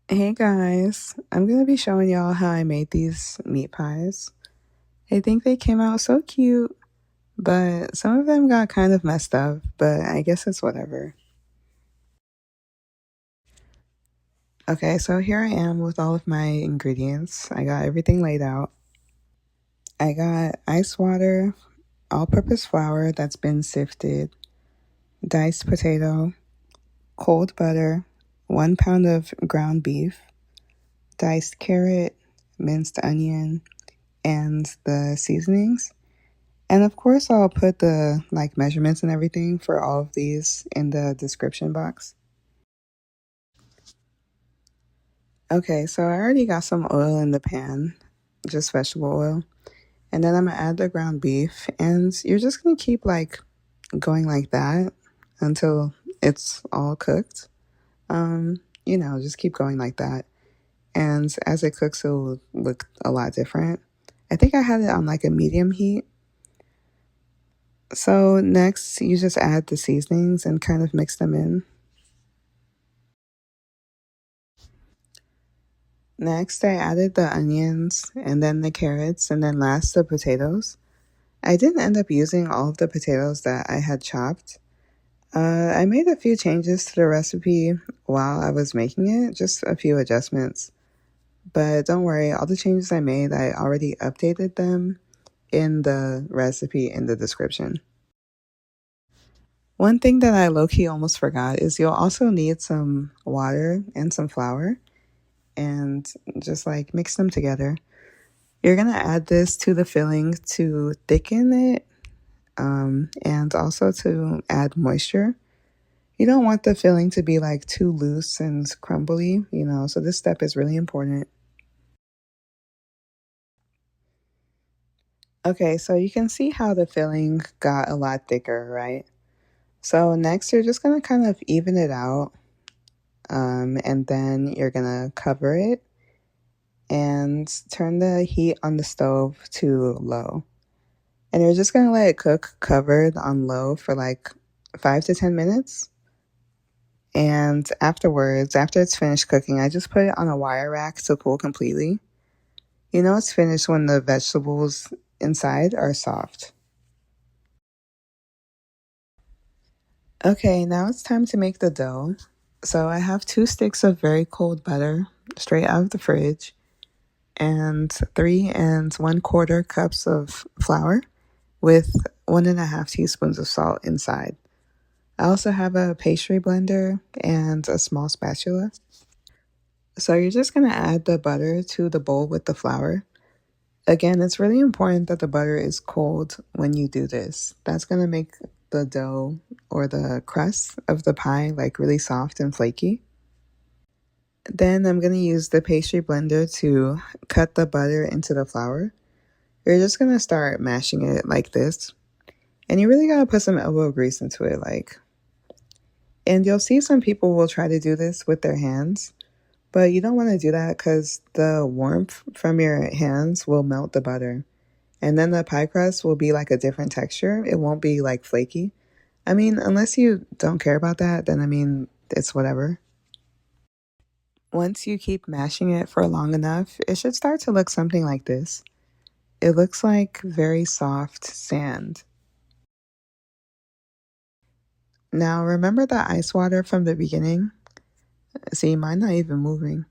Hey guys, I'm gonna be showing y'all how I made these meat pies. I think they came out so cute, but some of them got kind of messed up, but I guess it's whatever. Okay, so here I am with all of my ingredients. I got everything laid out. I got ice water, all-purpose flour that's been sifted, diced potato, cold butter, 1 pound of ground beef, diced carrot, minced onion, and the seasonings. And of course, I'll put the measurements and everything for all of these in the description box. Okay, so I already got some oil in the pan, just vegetable oil. And then I'm gonna add the ground beef, and you're just gonna keep going like that until it's all cooked. Just keep going like that. And as it cooks, it'll look a lot different. I think I had it on like a medium heat. So next, you just add the seasonings and kind of mix them in. Next, I added the onions and then the carrots and then last the potatoes. I didn't end up using all of the potatoes that I had chopped. I made a few changes to the recipe while I was making it, just a few adjustments. But don't worry, all the changes I made, I already updated them in the recipe in the description. One thing that I low-key almost forgot is you'll also need some water and some flour and just mix them together. You're going to add this to the filling to thicken it and also to add moisture. You don't want the filling to be too loose and crumbly, so this step is really important. Okay, so you can see how the filling got a lot thicker, right? So next you're just going to kind of even it out and then you're going to cover it and turn the heat on the stove to low. And you're just gonna let it cook covered on low for 5 to 10 minutes. And afterwards, after it's finished cooking, I just put it on a wire rack to cool completely. You know it's finished when the vegetables inside are soft. Okay, now it's time to make the dough. So I have 2 sticks of very cold butter straight out of the fridge and 3 1/4 cups of flour with 1.5 teaspoons of salt inside. I also have a pastry blender and a small spatula. So you're just going to add the butter to the bowl with the flour. Again, it's really important that the butter is cold when you do this. That's going to make the dough or the crust of the pie really soft and flaky. Then I'm going to use the pastry blender to cut the butter into the flour. You're just going to start mashing it like this. And you really got to put some elbow grease into it and you'll see some people will try to do this with their hands, but you don't want to do that because the warmth from your hands will melt the butter. And then the pie crust will be a different texture. It won't be flaky. I mean, unless you don't care about that, then it's whatever. Once you keep mashing it for long enough, it should start to look something like this. It looks like very soft sand. Now, remember the ice water from the beginning? See, mine not even moving.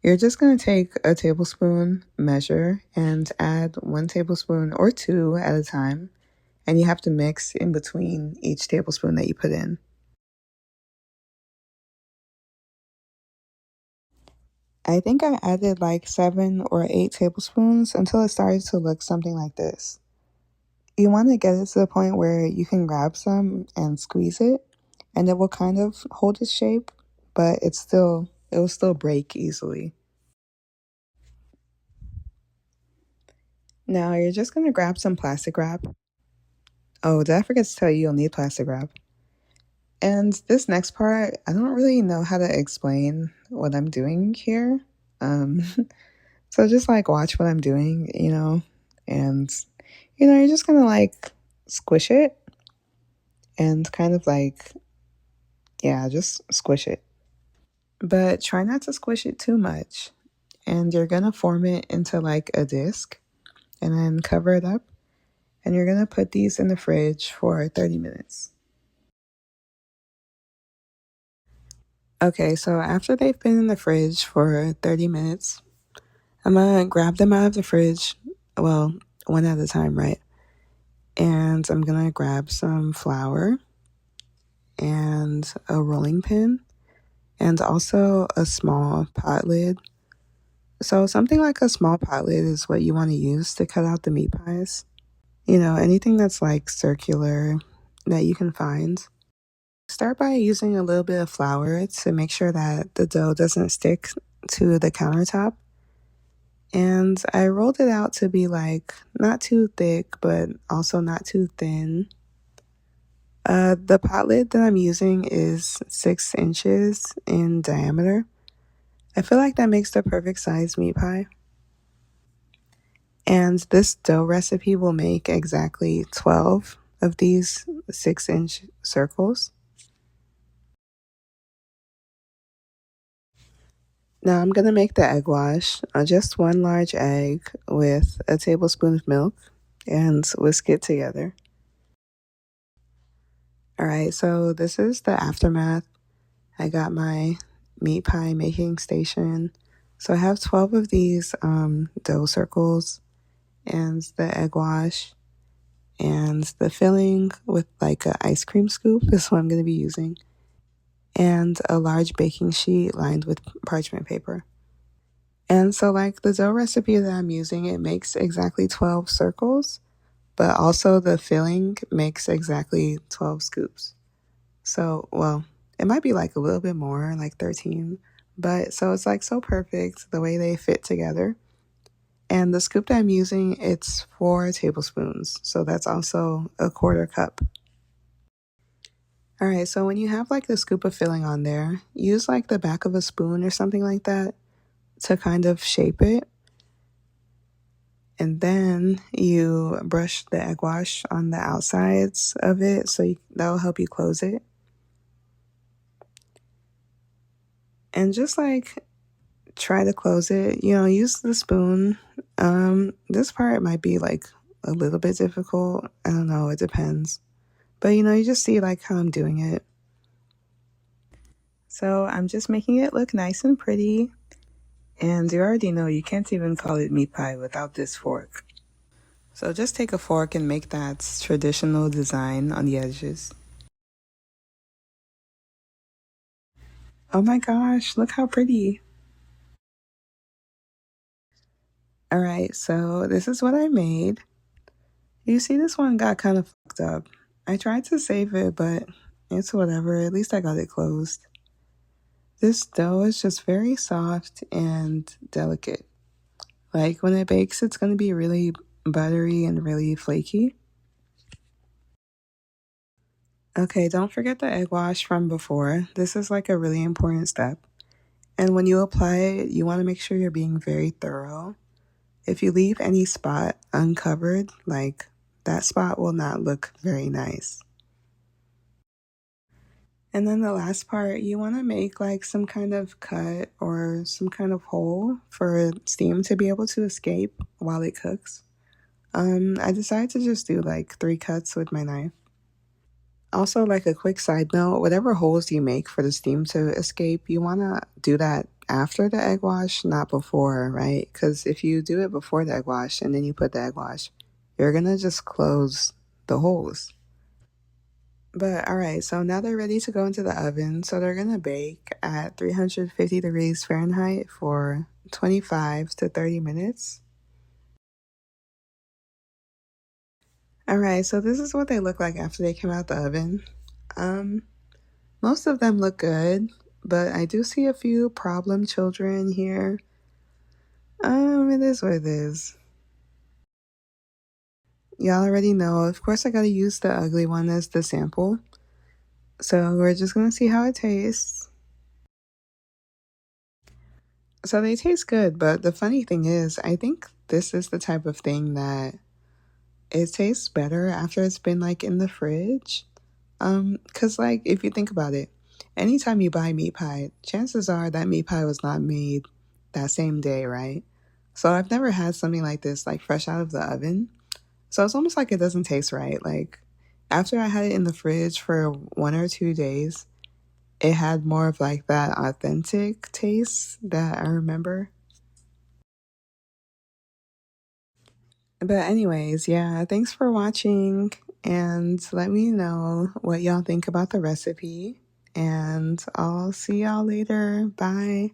You're just going to take a tablespoon measure and add 1 tablespoon or 2 at a time. And you have to mix in between each tablespoon that you put in. I think I added 7 or 8 tablespoons until it started to look something like this. You want to get it to the point where you can grab some and squeeze it, and it will kind of hold its shape, but it will still break easily. Now you're just going to grab some plastic wrap. Oh, did I forget to tell you you'll need plastic wrap? And this next part, I don't really know how to explain what I'm doing here. Um, so just watch what I'm doing, and you're just gonna squish it and kind of yeah, just squish it. but try not to squish it too much. And you're gonna form it into like a disc and then cover it up. And you're gonna put these in the fridge for 30 minutes. Okay, so after they've been in the fridge for 30 minutes, I'm gonna grab them out of the fridge. Well, one at a time, right? And I'm gonna grab some flour and a rolling pin and also a small pot lid. So something like a small pot lid is what you want to use to cut out the meat pies. You know, anything that's like circular that you can find. Start by using a little bit of flour to make sure that the dough doesn't stick to the countertop. And I rolled it out to be like not too thick, but also not too thin. The pot lid that I'm using is 6 inches in diameter. I feel like that makes the perfect size meat pie. And this dough recipe will make exactly 12 of these 6-inch circles. Now I'm gonna make the egg wash. Just one large egg with a tablespoon of milk and whisk it together. Alright, so this is the aftermath. I got my meat pie making station. So I have 12 of these dough circles and the egg wash and the filling with like an ice cream scoop is what I'm going to be using, and a large baking sheet lined with parchment paper. And so like the dough recipe that I'm using, it makes exactly 12 circles, but also the filling makes exactly 12 scoops. So, well, it might be like a little bit more, like 13, but so it's like so perfect the way they fit together. And the scoop that I'm using, it's 4 tablespoons, so that's also a quarter cup. All right, so when you have like the scoop of filling on there, use like the back of a spoon or something like that to kind of shape it. And then you brush the egg wash on the outsides of it, so that will help you close it. And just like try to close it, you know, use the spoon. This part might be like a little bit difficult. I don't know, it depends. But you know, you just see like how I'm doing it. So I'm just making it look nice and pretty. And you already know you can't even call it meat pie without this fork. So just take a fork and make that traditional design on the edges. Oh my gosh, look how pretty. Alright, so this is what I made. You see, this one got kind of fucked up. I tried to save it, but it's whatever. At least I got it closed. This dough is just very soft and delicate. Like when it bakes, it's going to be really buttery and really flaky. Okay, don't forget the egg wash from before. This is like a really important step. And when you apply it, you want to make sure you're being very thorough. If you leave any spot uncovered, like that spot will not look very nice. And then the last part, you want to make like some kind of cut or some kind of hole for steam to be able to escape while it cooks. I decided to just do like 3 cuts with my knife. Also, like a quick side note, whatever holes you make for the steam to escape, you want to do that after the egg wash, not before, right? Because if you do it before the egg wash and then you put the egg wash, you're going to just close the holes. But all right, so now they're ready to go into the oven. So they're going to bake at 350 degrees Fahrenheit for 25 to 30 minutes. All right, so this is what they look like after they come out the oven. Most of them look good, but I do see a few problem children here. It is what it is. Y'all already know. Of course, I gotta use the ugly one as the sample. So we're just gonna see how it tastes. So they taste good, but the funny thing is, I think this is the type of thing that it tastes better after it's been like in the fridge. Cause like if you think about it, anytime you buy meat pie, chances are that meat pie was not made that same day, right? So I've never had something like this, like fresh out of the oven. So it's almost like it doesn't taste right. Like after I had it in the fridge for 1 or 2 days, it had more of like that authentic taste that I remember. But anyways, yeah, thanks for watching and let me know what y'all think about the recipe. And I'll see y'all later. Bye.